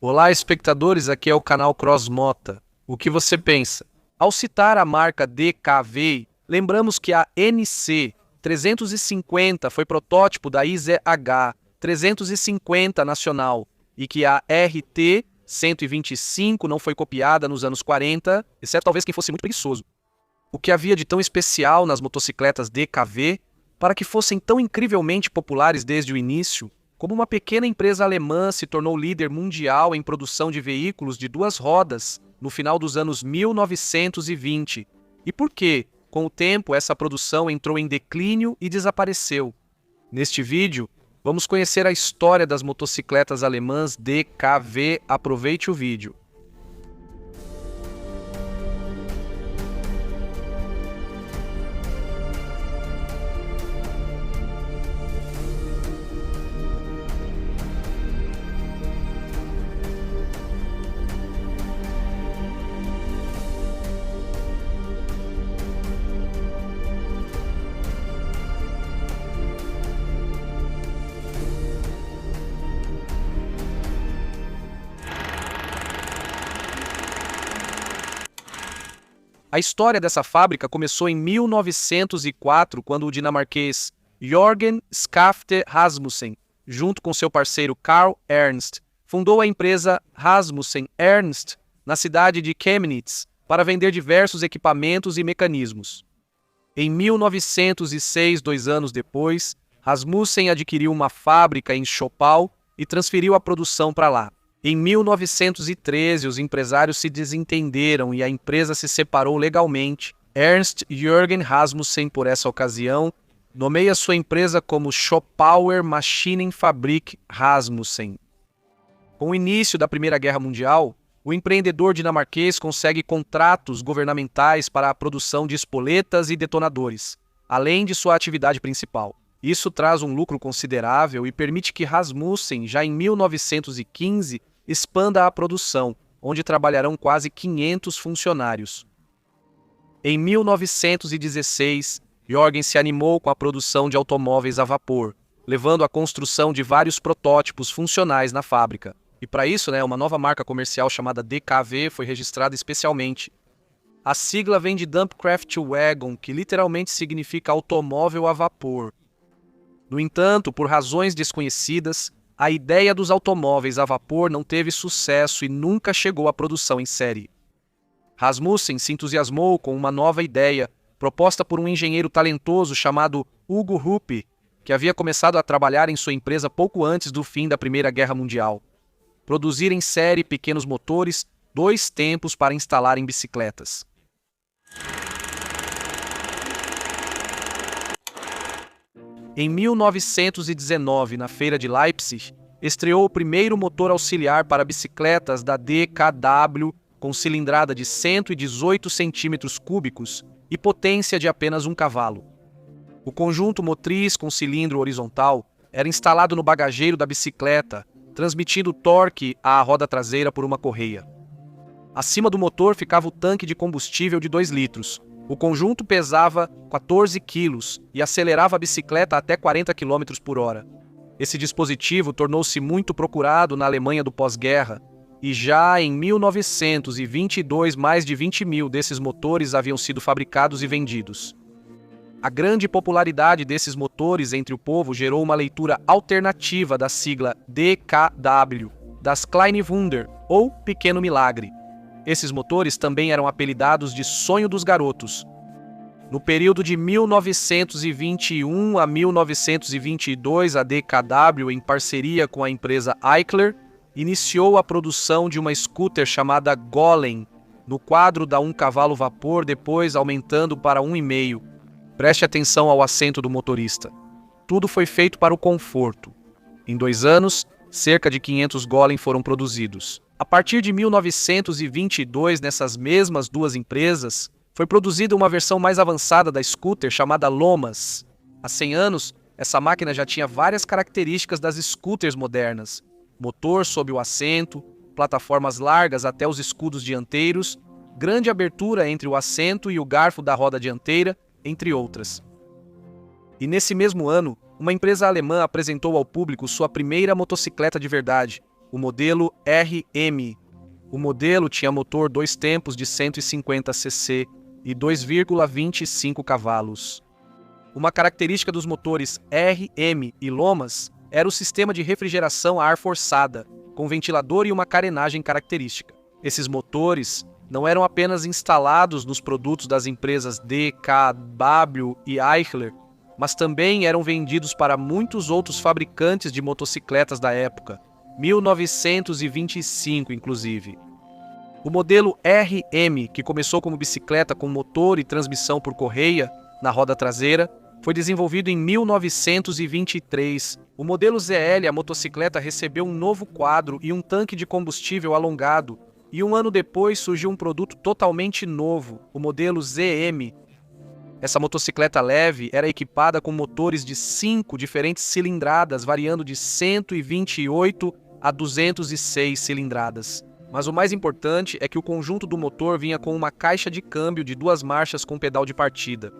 Olá, espectadores, aqui é o canal Crossmota. O que você pensa? Ao citar a marca DKV, lembramos que a NC 350 foi protótipo da IZH 350 nacional e que a RT 125 não foi copiada nos anos 40, exceto talvez quem fosse muito preguiçoso. O que havia de tão especial nas motocicletas DKV para que fossem tão incrivelmente populares desde o início? Como uma pequena empresa alemã se tornou líder mundial em produção de veículos de duas rodas no final dos anos 1920? E por que, com o tempo, essa produção entrou em declínio e desapareceu? Neste vídeo, vamos conhecer a história das motocicletas alemãs DKV. Aproveite o vídeo. A história dessa fábrica começou em 1904, quando o dinamarquês Jørgen Skafte Rasmussen, junto com seu parceiro Carl Ernst, fundou a empresa Rasmussen Ernst na cidade de Chemnitz para vender diversos equipamentos e mecanismos. Em 1906, 2 anos depois, Rasmussen adquiriu uma fábrica em Schopau e transferiu a produção para lá. Em 1913, os empresários se desentenderam e a empresa se separou legalmente. Ernst Jørgen Rasmussen, por essa ocasião, nomeia sua empresa como Schopauer Maschinenfabrik Rasmussen. Com o início da Primeira Guerra Mundial, o empreendedor dinamarquês consegue contratos governamentais para a produção de espoletas e detonadores, além de sua atividade principal. Isso traz um lucro considerável e permite que Rasmussen, já em 1915, expanda a produção, onde trabalharão quase 500 funcionários. Em 1916, Jørgen se animou com a produção de automóveis a vapor, levando à construção de vários protótipos funcionais na fábrica. E para isso, uma nova marca comercial chamada DKV foi registrada especialmente. A sigla vem de Dampkraftwagen, que literalmente significa automóvel a vapor. No entanto, por razões desconhecidas, a ideia dos automóveis a vapor não teve sucesso e nunca chegou à produção em série. Rasmussen se entusiasmou com uma nova ideia, proposta por um engenheiro talentoso chamado Hugo Ruppe, que havia começado a trabalhar em sua empresa pouco antes do fim da Primeira Guerra Mundial. Produzir em série pequenos motores, 2 tempos para instalar em bicicletas. Em 1919, na feira de Leipzig, estreou o primeiro motor auxiliar para bicicletas da DKW com cilindrada de 118 centímetros cúbicos e potência de apenas 1 cavalo. O conjunto motriz com cilindro horizontal era instalado no bagageiro da bicicleta, transmitindo torque à roda traseira por uma correia. Acima do motor ficava o tanque de combustível de 2 litros. O conjunto pesava 14 quilos e acelerava a bicicleta até 40 km por hora. Esse dispositivo tornou-se muito procurado na Alemanha do pós-guerra, e já em 1922 mais de 20 mil desses motores haviam sido fabricados e vendidos. A grande popularidade desses motores entre o povo gerou uma leitura alternativa da sigla DKW, das Kleine Wunder, ou Pequeno Milagre. Esses motores também eram apelidados de Sonho dos Garotos. No período de 1921 a 1922, a DKW, em parceria com a empresa Eichler, iniciou a produção de uma scooter chamada Golem, no quadro da 1 cavalo vapor, depois aumentando para 1,5. Preste atenção ao assento do motorista. Tudo foi feito para o conforto. Em 2 anos, cerca de 500 Golem foram produzidos. A partir de 1922, nessas mesmas 2 empresas, foi produzida uma versão mais avançada da scooter chamada Lomas. Há 100 anos, essa máquina já tinha várias características das scooters modernas: motor sob o assento, plataformas largas até os escudos dianteiros, grande abertura entre o assento e o garfo da roda dianteira, entre outras. E nesse mesmo ano, uma empresa alemã apresentou ao público sua primeira motocicleta de verdade, o modelo RM. O modelo tinha motor 2 tempos de 150 cc e 2,25 cavalos. Uma característica dos motores RM e Lomas era o sistema de refrigeração a ar forçada, com ventilador e uma carenagem característica. Esses motores não eram apenas instalados nos produtos das empresas DKW e Eichler, mas também eram vendidos para muitos outros fabricantes de motocicletas da época, 1925 inclusive. O modelo RM, que começou como bicicleta com motor e transmissão por correia na roda traseira, foi desenvolvido em 1923. O modelo ZL, a motocicleta, recebeu um novo quadro e um tanque de combustível alongado, e um ano depois surgiu um produto totalmente novo, o modelo ZM. Essa motocicleta leve era equipada com motores de 5 diferentes cilindradas, variando de 128 a 206 cilindradas. Mas o mais importante é que o conjunto do motor vinha com uma caixa de câmbio de 2 marchas com pedal de partida.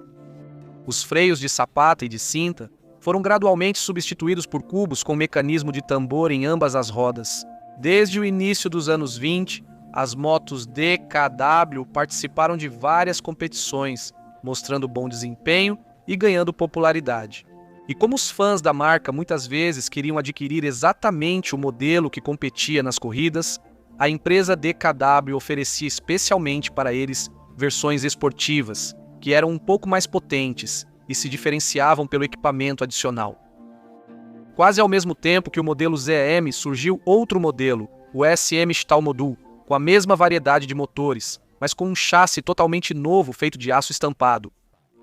Os freios de sapata e de cinta foram gradualmente substituídos por cubos com mecanismo de tambor em ambas as rodas. Desde o início dos anos 20, as motos DKW participaram de várias competições, mostrando bom desempenho e ganhando popularidade. E como os fãs da marca muitas vezes queriam adquirir exatamente o modelo que competia nas corridas, a empresa DKW oferecia especialmente para eles versões esportivas, que eram um pouco mais potentes e se diferenciavam pelo equipamento adicional. Quase ao mesmo tempo que o modelo ZM, surgiu outro modelo, o SM Stahlmodul, com a mesma variedade de motores, mas com um chassi totalmente novo feito de aço estampado.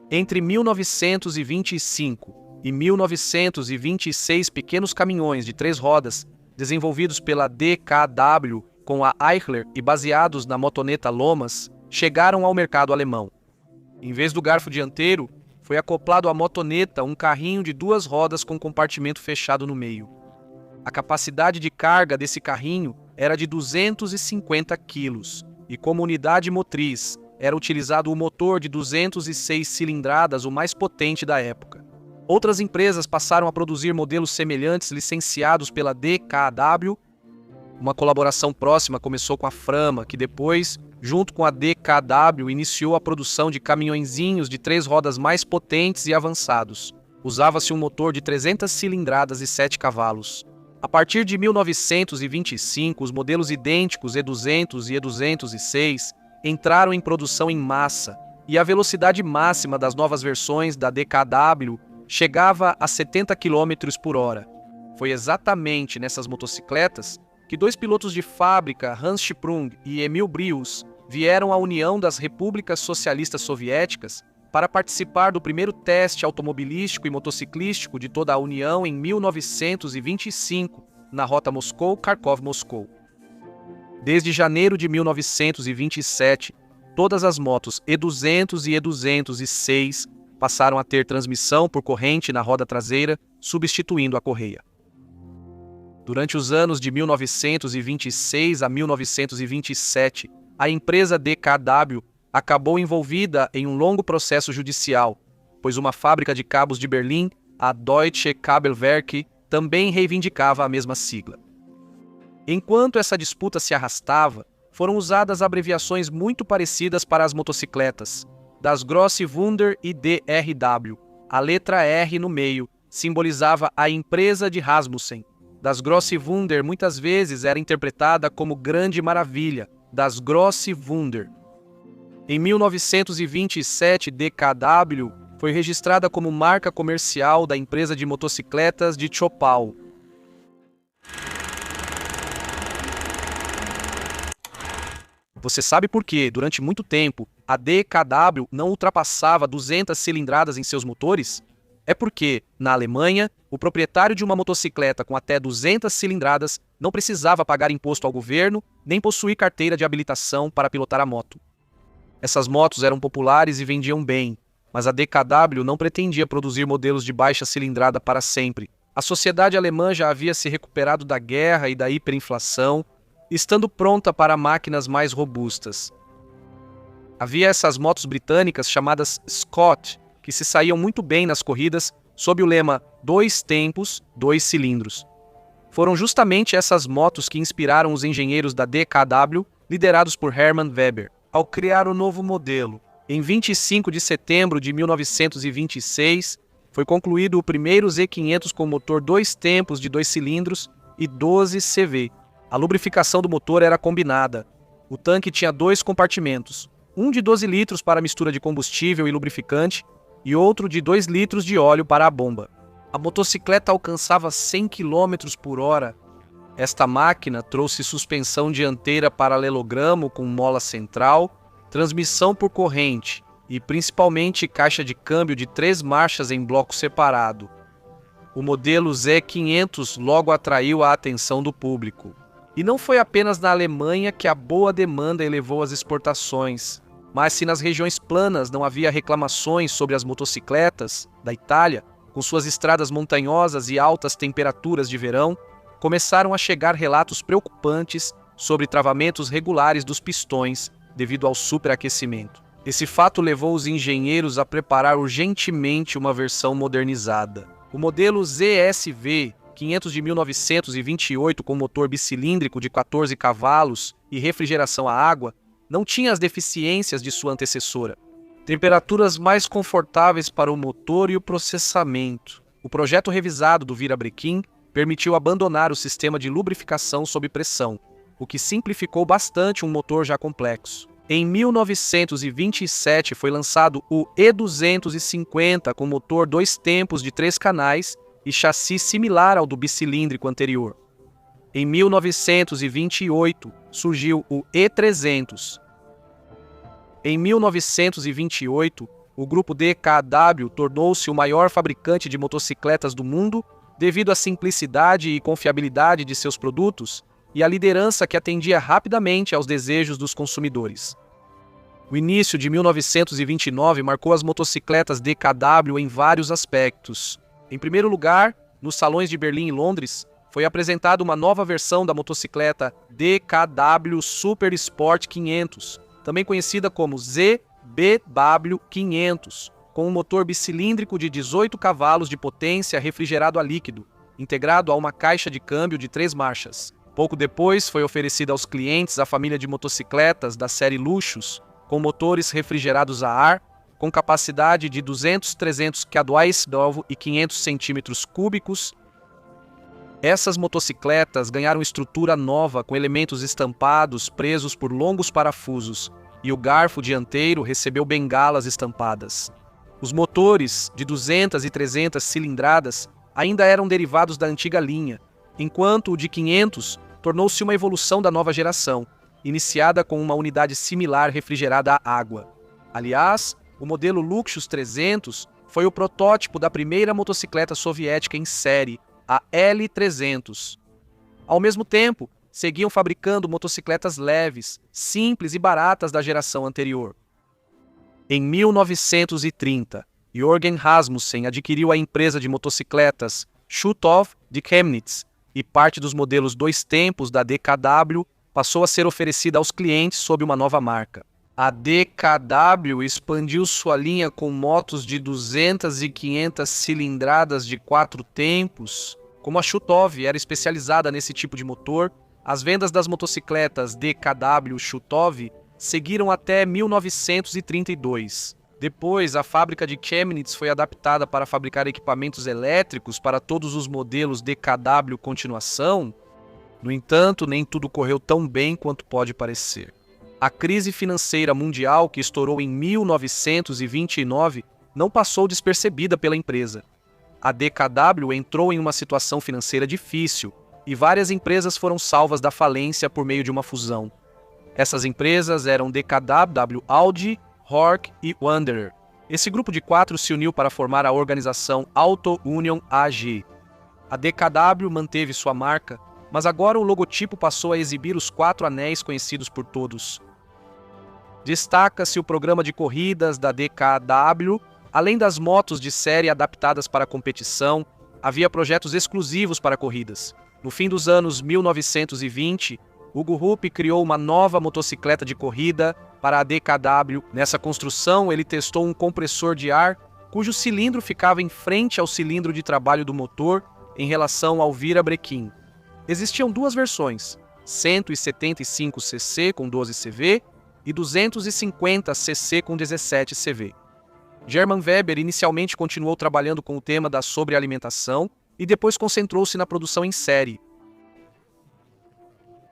Entre 1925 e 1926 pequenos caminhões de 3 rodas, desenvolvidos pela DKW com a Eichler e baseados na motoneta Lomas, chegaram ao mercado alemão. Em vez do garfo dianteiro, foi acoplado à motoneta um carrinho de 2 rodas com compartimento fechado no meio. A capacidade de carga desse carrinho era de 250 quilos, e como unidade motriz, era utilizado o motor de 206 cilindradas, o mais potente da época. Outras empresas passaram a produzir modelos semelhantes licenciados pela DKW. Uma colaboração próxima começou com a Frama, que depois, junto com a DKW, iniciou a produção de caminhõezinhos de 3 rodas mais potentes e avançados. Usava-se um motor de 300 cilindradas e 7 cavalos. A partir de 1925, os modelos idênticos E200 e E206 entraram em produção em massa, e a velocidade máxima das novas versões da DKW chegava a 70 km por hora. Foi exatamente nessas motocicletas que 2 pilotos de fábrica, Hans Sprung e Emil Brius, vieram à União das Repúblicas Socialistas Soviéticas para participar do primeiro teste automobilístico e motociclístico de toda a União em 1925, na rota Moscou-Kharkov-Moscou. Desde janeiro de 1927, todas as motos E200 e E206 passaram a ter transmissão por corrente na roda traseira, substituindo a correia. Durante os anos de 1926 a 1927, a empresa DKW acabou envolvida em um longo processo judicial, pois uma fábrica de cabos de Berlim, a Deutsche Kabelwerke, também reivindicava a mesma sigla. Enquanto essa disputa se arrastava, foram usadas abreviações muito parecidas para as motocicletas, das Grosse Wunder e DRW. A letra R no meio simbolizava a empresa de Rasmussen. Das Grosse Wunder muitas vezes era interpretada como Grande Maravilha, das Grosse Wunder. Em 1927, DKW foi registrada como marca comercial da empresa de motocicletas de Chopal. Você sabe por que, durante muito tempo, a DKW não ultrapassava 200 cilindradas em seus motores? É porque, na Alemanha, o proprietário de uma motocicleta com até 200 cilindradas não precisava pagar imposto ao governo, nem possuir carteira de habilitação para pilotar a moto. Essas motos eram populares e vendiam bem, mas a DKW não pretendia produzir modelos de baixa cilindrada para sempre. A sociedade alemã já havia se recuperado da guerra e da hiperinflação, estando pronta para máquinas mais robustas. Havia essas motos britânicas chamadas Scott, que se saíam muito bem nas corridas sob o lema 2 tempos, 2 cilindros. Foram justamente essas motos que inspiraram os engenheiros da DKW, liderados por Hermann Weber, ao criar o novo modelo. Em 25 de setembro de 1926, foi concluído o primeiro Z500 com motor 2 tempos de 2 cilindros e 12 CV. A lubrificação do motor era combinada. O tanque tinha 2 compartimentos, um de 12 litros para mistura de combustível e lubrificante e outro de 2 litros de óleo para a bomba. A motocicleta alcançava 100 km por hora. Esta máquina trouxe suspensão dianteira paralelogramo com mola central, transmissão por corrente e principalmente caixa de câmbio de 3 marchas em bloco separado. O modelo Z500 logo atraiu a atenção do público. E não foi apenas na Alemanha que a boa demanda elevou as exportações, mas se nas regiões planas não havia reclamações sobre as motocicletas da Itália, com suas estradas montanhosas e altas temperaturas de verão, começaram a chegar relatos preocupantes sobre travamentos regulares dos pistões devido ao superaquecimento. Esse fato levou os engenheiros a preparar urgentemente uma versão modernizada. O modelo ZSV 500 de 1928 com motor bicilíndrico de 14 cavalos e refrigeração a água não tinha as deficiências de sua antecessora. Temperaturas mais confortáveis para o motor e o processamento. O projeto revisado do virabrequim permitiu abandonar o sistema de lubrificação sob pressão, o que simplificou bastante um motor já complexo. Em 1927 foi lançado o E250 com motor 2 tempos de 3 canais e chassi similar ao do bicilíndrico anterior. Em 1928 surgiu o E300. Em 1928, o grupo DKW tornou-se o maior fabricante de motocicletas do mundo devido à simplicidade e confiabilidade de seus produtos e à liderança que atendia rapidamente aos desejos dos consumidores. O início de 1929 marcou as motocicletas DKW em vários aspectos. Em primeiro lugar, nos salões de Berlim e Londres, foi apresentada uma nova versão da motocicleta DKW Super Sport 500, também conhecida como ZBW 500, com um motor bicilíndrico de 18 cavalos de potência refrigerado a líquido, integrado a uma caixa de câmbio de 3 marchas. Pouco depois foi oferecida aos clientes a família de motocicletas da série Luxus, com motores refrigerados a ar, com capacidade de 200-300 kW e 500 cm3. Essas motocicletas ganharam estrutura nova com elementos estampados presos por longos parafusos, e o garfo dianteiro recebeu bengalas estampadas. Os motores de 200 e 300 cilindradas ainda eram derivados da antiga linha, enquanto o de 500 tornou-se uma evolução da nova geração, iniciada com uma unidade similar refrigerada a água. Aliás, o modelo Luxus 300 foi o protótipo da primeira motocicleta soviética em série, a L300. Ao mesmo tempo, seguiam fabricando motocicletas leves, simples e baratas da geração anterior. Em 1930, Jürgen Rasmussen adquiriu a empresa de motocicletas Schutthof de Chemnitz e parte dos modelos 2 tempos da DKW passou a ser oferecida aos clientes sob uma nova marca. A DKW expandiu sua linha com motos de 200 e 500 cilindradas de 4 tempos. Como a Schutthof era especializada nesse tipo de motor, as vendas das motocicletas DKW Schutthof seguiram até 1932. Depois, a fábrica de Chemnitz foi adaptada para fabricar equipamentos elétricos para todos os modelos DKW Continuação. No entanto, nem tudo correu tão bem quanto pode parecer. A crise financeira mundial que estourou em 1929 não passou despercebida pela empresa. A DKW entrou em uma situação financeira difícil e várias empresas foram salvas da falência por meio de uma fusão. Essas empresas eram DKW, Audi, Horch e Wanderer. Esse grupo de 4 se uniu para formar a organização Auto Union AG. A DKW manteve sua marca, mas agora o logotipo passou a exibir os 4 anéis conhecidos por todos. Destaca-se o programa de corridas da DKW. Além das motos de série adaptadas para competição, havia projetos exclusivos para corridas. No fim dos anos 1920, Hugo Rupp criou uma nova motocicleta de corrida para a DKW. Nessa construção, ele testou um compressor de ar cujo cilindro ficava em frente ao cilindro de trabalho do motor em relação ao virabrequim. Existiam duas versões, 175cc com 12 CV e 250cc com 17 CV. German Weber inicialmente continuou trabalhando com o tema da sobrealimentação e depois concentrou-se na produção em série.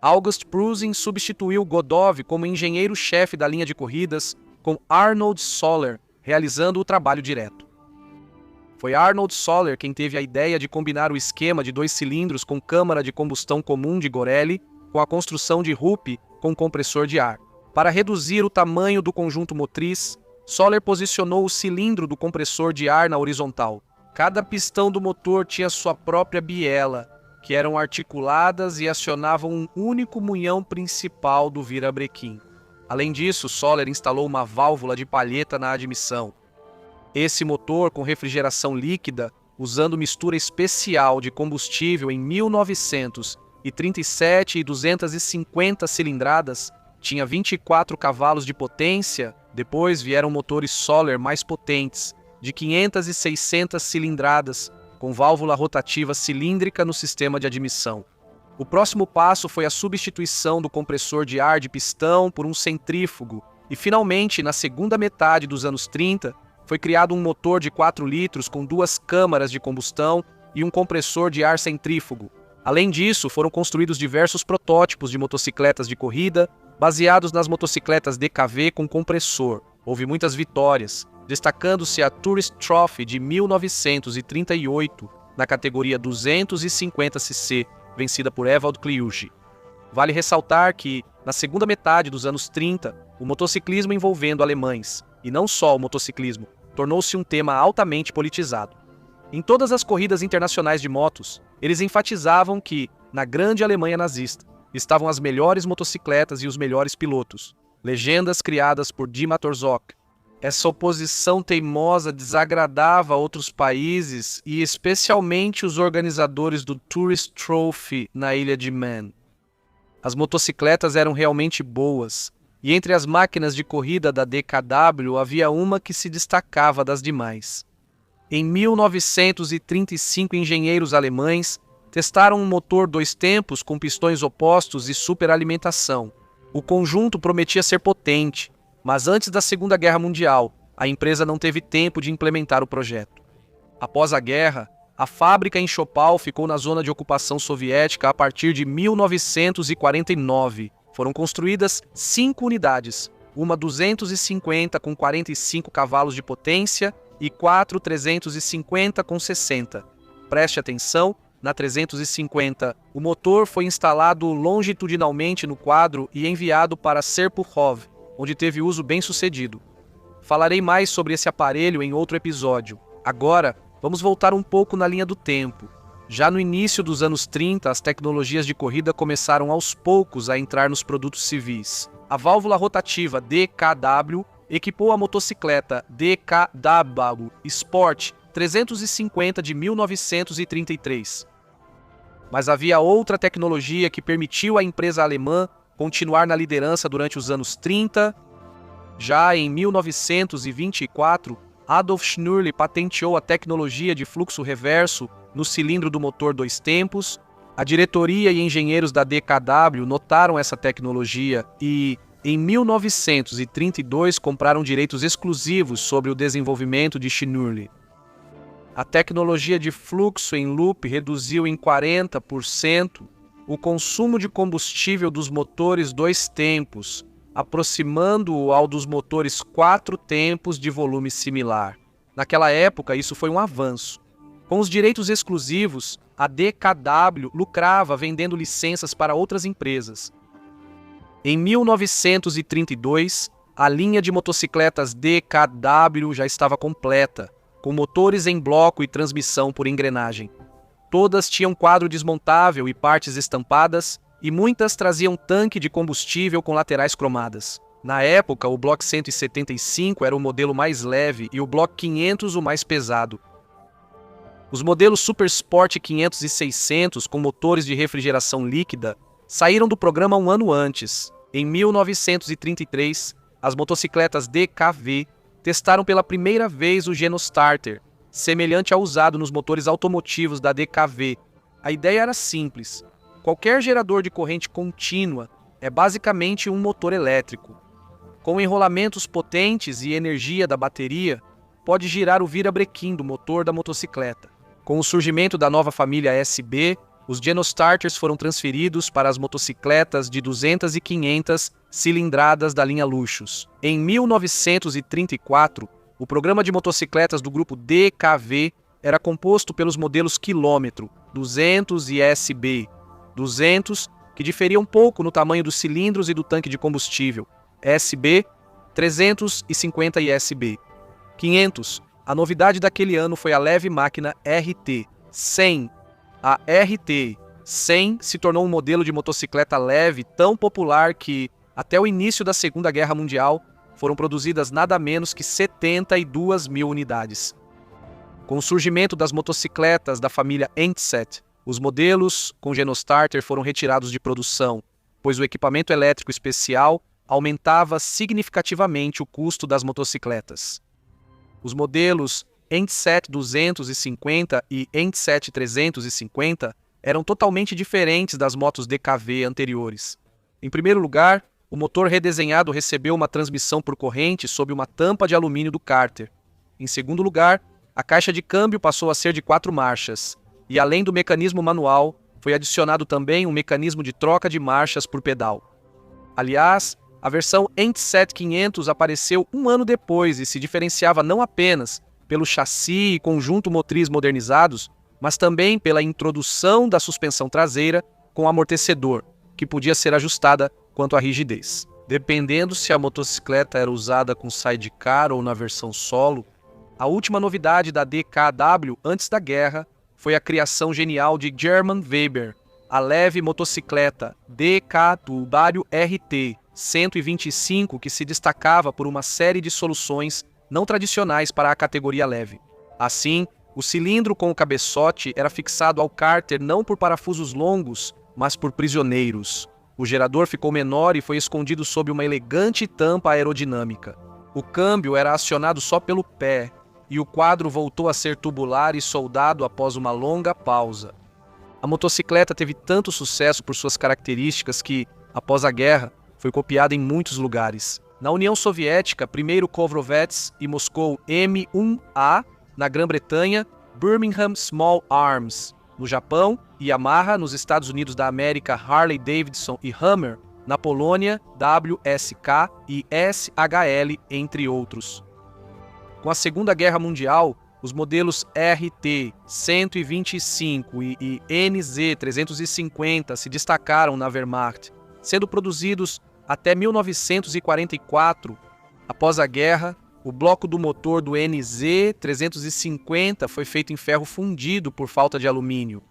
August Prusin substituiu Godov como engenheiro-chefe da linha de corridas, com Arnold Soller realizando o trabalho direto. Foi Arnold Soller quem teve a ideia de combinar o esquema de 2 cilindros com câmara de combustão comum de Gorelli com a construção de Rupp com compressor de ar. Para reduzir o tamanho do conjunto motriz, Soller posicionou o cilindro do compressor de ar na horizontal. Cada pistão do motor tinha sua própria biela, que eram articuladas e acionavam um único munhão principal do virabrequim. Além disso, Soller instalou uma válvula de palheta na admissão. Esse motor, com refrigeração líquida, usando mistura especial de combustível em 1937 e 250 cilindradas, tinha 24 cavalos de potência. Depois vieram motores Soller mais potentes, de 500 e 600 cilindradas, com válvula rotativa cilíndrica no sistema de admissão. O próximo passo foi a substituição do compressor de ar de pistão por um centrífugo, e finalmente, na segunda metade dos anos 30, foi criado um motor de 4 litros com 2 câmaras de combustão e um compressor de ar centrífugo. Além disso, foram construídos diversos protótipos de motocicletas de corrida, baseados nas motocicletas DKV com compressor. Houve muitas vitórias, destacando-se a Tourist Trophy de 1938, na categoria 250cc, vencida por Ewald Kliuge. Vale ressaltar que, na segunda metade dos anos 30, o motociclismo envolvendo alemães, e não só o motociclismo, tornou-se um tema altamente politizado. Em todas as corridas internacionais de motos, eles enfatizavam que, na grande Alemanha nazista, estavam as melhores motocicletas e os melhores pilotos. Legendas criadas por Dima Torzok. Essa oposição teimosa desagradava outros países e especialmente os organizadores do Tourist Trophy na ilha de Man. As motocicletas eram realmente boas, e entre as máquinas de corrida da DKW havia uma que se destacava das demais. Em 1935, engenheiros alemães testaram um motor 2 tempos com pistões opostos e superalimentação. O conjunto prometia ser potente, mas antes da Segunda Guerra Mundial, a empresa não teve tempo de implementar o projeto. Após a guerra, a fábrica em Chopal ficou na zona de ocupação soviética a partir de 1949. Foram construídas 5 unidades, uma 250 com 45 cavalos de potência e 4 350 com 60. Preste atenção, na 350, o motor foi instalado longitudinalmente no quadro e enviado para Serpukhov, onde teve uso bem-sucedido. Falarei mais sobre esse aparelho em outro episódio. Agora, vamos voltar um pouco na linha do tempo. Já no início dos anos 30, as tecnologias de corrida começaram aos poucos a entrar nos produtos civis. A válvula rotativa DKW equipou a motocicleta DKW Sport 350 de 1933. Mas havia outra tecnologia que permitiu à empresa alemã continuar na liderança durante os anos 30. Já em 1924, Adolf Schnürli patenteou a tecnologia de fluxo reverso no cilindro do motor 2 tempos. A diretoria e engenheiros da DKW notaram essa tecnologia e, em 1932, compraram direitos exclusivos sobre o desenvolvimento de Schnürli. A tecnologia de fluxo em loop reduziu em 40% o consumo de combustível dos motores 2 tempos, aproximando-o ao dos motores 4 tempos de volume similar. Naquela época, isso foi um avanço. Com os direitos exclusivos, a DKW lucrava vendendo licenças para outras empresas. Em 1932, a linha de motocicletas DKW já estava completa, com motores em bloco e transmissão por engrenagem. Todas tinham quadro desmontável e partes estampadas, e muitas traziam tanque de combustível com laterais cromadas. Na época, o Block 175 era o modelo mais leve e o Block 500 o mais pesado. Os modelos Super Sport 500 e 600, com motores de refrigeração líquida, saíram do programa um ano antes. Em 1933, as motocicletas DKV testaram pela primeira vez o Genostarter, semelhante ao usado nos motores automotivos da DKV. A ideia era simples: Qualquer gerador de corrente contínua é basicamente um motor elétrico. Com enrolamentos potentes e energia da bateria, pode girar o virabrequim do motor da motocicleta. Com o surgimento da nova família SB, os Genostarters foram transferidos para as motocicletas de 200 e 500 cilindradas da linha Luxus. Em 1934, o programa de motocicletas do grupo DKV era composto pelos modelos Quilômetro, 200 e SB, 200, que diferiam um pouco no tamanho dos cilindros e do tanque de combustível, SB, 350 e SB. 500, a novidade daquele ano foi a leve máquina RT 100. A RT 100 se tornou um modelo de motocicleta leve tão popular que, até o início da Segunda Guerra Mundial, foram produzidas nada menos que 72 mil unidades. Com o surgimento das motocicletas da família Eintset, os modelos com Genostarter foram retirados de produção, pois o equipamento elétrico especial aumentava significativamente o custo das motocicletas. Os modelos Eintset 250 e Eintset 350 eram totalmente diferentes das motos DKV anteriores. Em primeiro lugar, o motor redesenhado recebeu uma transmissão por corrente sob uma tampa de alumínio do cárter. Em segundo lugar, a caixa de câmbio passou a ser de 4 marchas, e além do mecanismo manual, foi adicionado também um mecanismo de troca de marchas por pedal. Aliás, a versão Eintset 500 apareceu um ano depois e se diferenciava não apenas pelo chassi e conjunto motriz modernizados, mas também pela introdução da suspensão traseira com amortecedor, que podia ser ajustada quanto à rigidez. Dependendo se a motocicleta era usada com sidecar ou na versão solo, a última novidade da DKW antes da guerra foi a criação genial de German Weber, a leve motocicleta DKW RT 125, que se destacava por uma série de soluções não tradicionais para a categoria leve. Assim, o cilindro com o cabeçote era fixado ao cárter não por parafusos longos, mas por prisioneiros. O gerador ficou menor e foi escondido sob uma elegante tampa aerodinâmica. O câmbio era acionado só pelo pé, e o quadro voltou a ser tubular e soldado após uma longa pausa. A motocicleta teve tanto sucesso por suas características que, após a guerra, foi copiada em muitos lugares. Na União Soviética, primeiro Kovrovets e Moscou M1A, na Grã-Bretanha, Birmingham Small Arms, no Japão, e Yamaha, nos Estados Unidos da América, Harley Davidson e Hammer, na Polônia, WSK e SHL, entre outros. Com a Segunda Guerra Mundial, os modelos RT 125 e NZ 350 se destacaram na Wehrmacht, sendo produzidos até 1944. Após a guerra, o bloco do motor do NZ 350 foi feito em ferro fundido por falta de alumínio.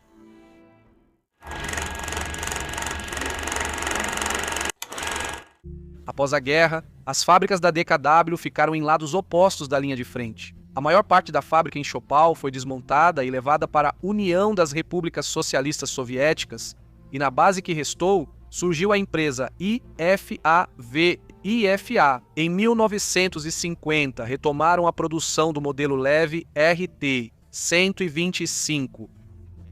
Após a guerra, as fábricas da DKW ficaram em lados opostos da linha de frente. A maior parte da fábrica em Chopal foi desmontada e levada para a União das Repúblicas Socialistas Soviéticas, e na base que restou, surgiu a empresa IFA. Em 1950, retomaram a produção do modelo leve RT 125.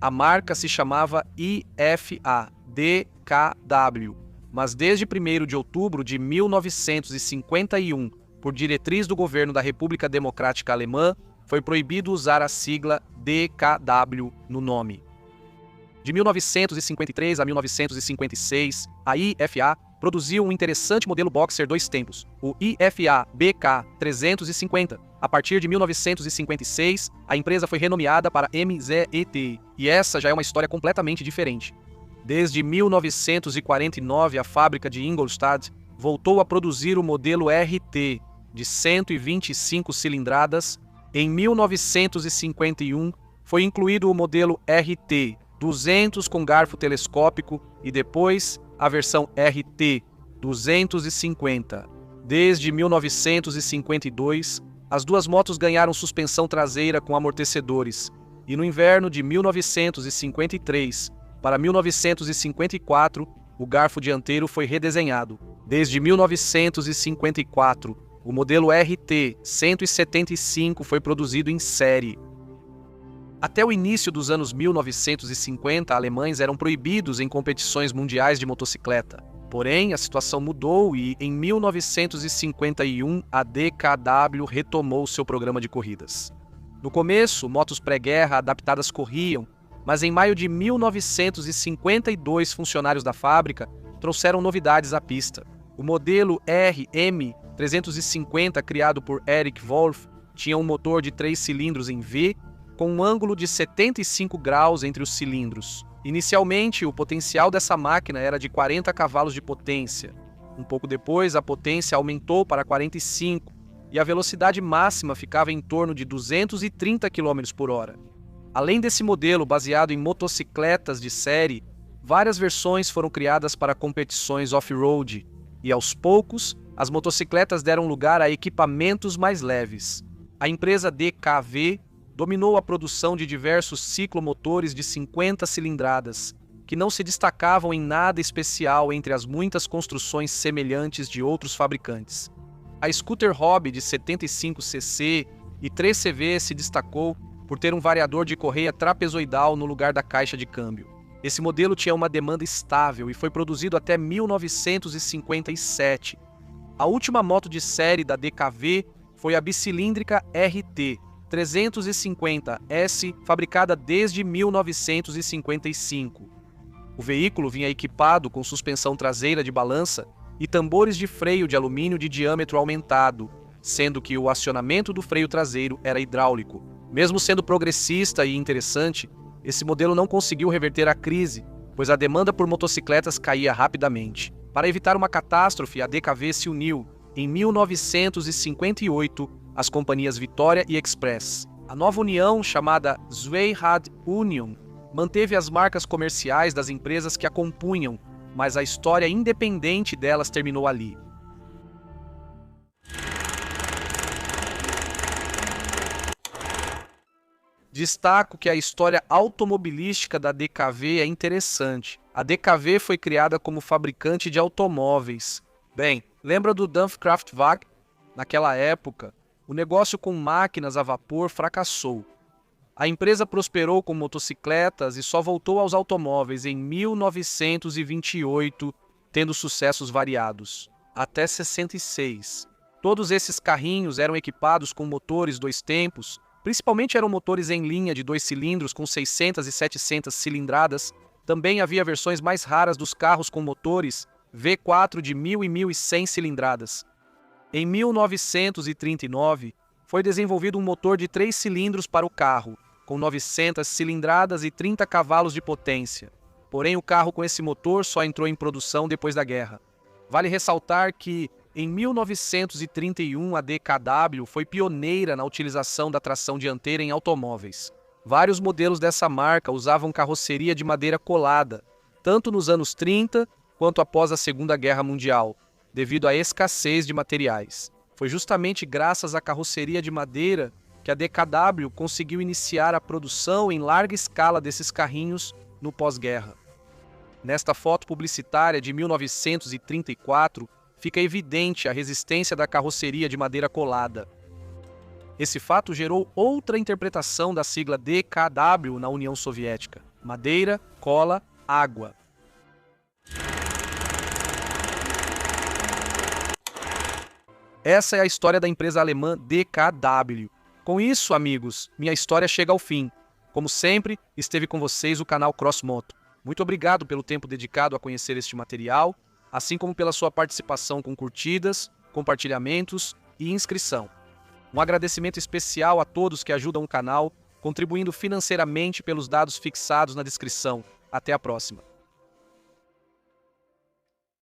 A marca se chamava IFA DKW, mas desde 1º de outubro de 1951, por diretriz do governo da República Democrática Alemã, foi proibido usar a sigla DKW no nome. De 1953 a 1956, a IFA produziu um interessante modelo boxer 2 tempos, o IFA BK 350. A partir de 1956, a empresa foi renomeada para MZET, e essa já é uma história completamente diferente. Desde 1949, a fábrica de Ingolstadt voltou a produzir o modelo RT, de 125 cilindradas. Em 1951, foi incluído o modelo RT 200 com garfo telescópico e depois a versão RT 250. Desde 1952, as duas motos ganharam suspensão traseira com amortecedores, e no inverno de 1953 para 1954, o garfo dianteiro foi redesenhado. Desde 1954, o modelo RT 175 foi produzido em série. Até o início dos anos 1950, alemães eram proibidos em competições mundiais de motocicleta. Porém, a situação mudou e, em 1951, a DKW retomou seu programa de corridas. No começo, motos pré-guerra adaptadas corriam, mas em maio de 1952, funcionários da fábrica trouxeram novidades à pista. O modelo RM350, criado por Eric Wolff, tinha um motor de 3 cilindros em V, com um ângulo de 75 graus entre os cilindros. Inicialmente, o potencial dessa máquina era de 40 cavalos de potência. Um pouco depois, a potência aumentou para 45 e a velocidade máxima ficava em torno de 230 km por hora. Além desse modelo baseado em motocicletas de série, várias versões foram criadas para competições off-road e, aos poucos, as motocicletas deram lugar a equipamentos mais leves. A empresa DKW dominou a produção de diversos ciclomotores de 50 cilindradas, que não se destacavam em nada especial entre as muitas construções semelhantes de outros fabricantes. A Scooter Hobby de 75cc e 3CV se destacou por ter um variador de correia trapezoidal no lugar da caixa de câmbio. Esse modelo tinha uma demanda estável e foi produzido até 1957. A última moto de série da DKW foi a bicilíndrica RT 350S, fabricada desde 1955. O veículo vinha equipado com suspensão traseira de balança e tambores de freio de alumínio de diâmetro aumentado, sendo que o acionamento do freio traseiro era hidráulico. Mesmo sendo progressista e interessante, esse modelo não conseguiu reverter a crise, pois a demanda por motocicletas caía rapidamente. Para evitar uma catástrofe, a DKW se uniu, em 1958, às companhias Vitória e Express. A nova união, chamada Zweirad Union, manteve as marcas comerciais das empresas que a compunham, mas a história independente delas terminou ali. Destaco que a história automobilística da DKW é interessante. A DKW foi criada como fabricante de automóveis. Bem, lembra do Dampfkraftwagen? Naquela época, o negócio com máquinas a vapor fracassou. A empresa prosperou com motocicletas e só voltou aos automóveis em 1928, tendo sucessos variados. Até 66. Todos esses carrinhos eram equipados com motores 2 tempos, principalmente eram motores em linha de 2 cilindros com 600 e 700 cilindradas. Também havia versões mais raras dos carros com motores V4 de 1.000 e 1.100 cilindradas. Em 1939, foi desenvolvido um motor de 3 cilindros para o carro, com 900 cilindradas e 30 cavalos de potência. Porém, o carro com esse motor só entrou em produção depois da guerra. Vale ressaltar que, em 1931, a DKW foi pioneira na utilização da tração dianteira em automóveis. Vários modelos dessa marca usavam carroceria de madeira colada, tanto nos anos 30 quanto após a Segunda Guerra Mundial, devido à escassez de materiais. Foi justamente graças à carroceria de madeira que a DKW conseguiu iniciar a produção em larga escala desses carrinhos no pós-guerra. Nesta foto publicitária de 1934, fica evidente a resistência da carroceria de madeira colada. Esse fato gerou outra interpretação da sigla DKW na União Soviética: madeira, cola, água. Essa é a história da empresa alemã DKW. Com isso, amigos, minha história chega ao fim. Como sempre, esteve com vocês o canal Crossmoto. Muito obrigado pelo tempo dedicado a conhecer este material, assim como pela sua participação com curtidas, compartilhamentos e inscrição. Um agradecimento especial a todos que ajudam o canal, contribuindo financeiramente pelos dados fixados na descrição. Até a próxima.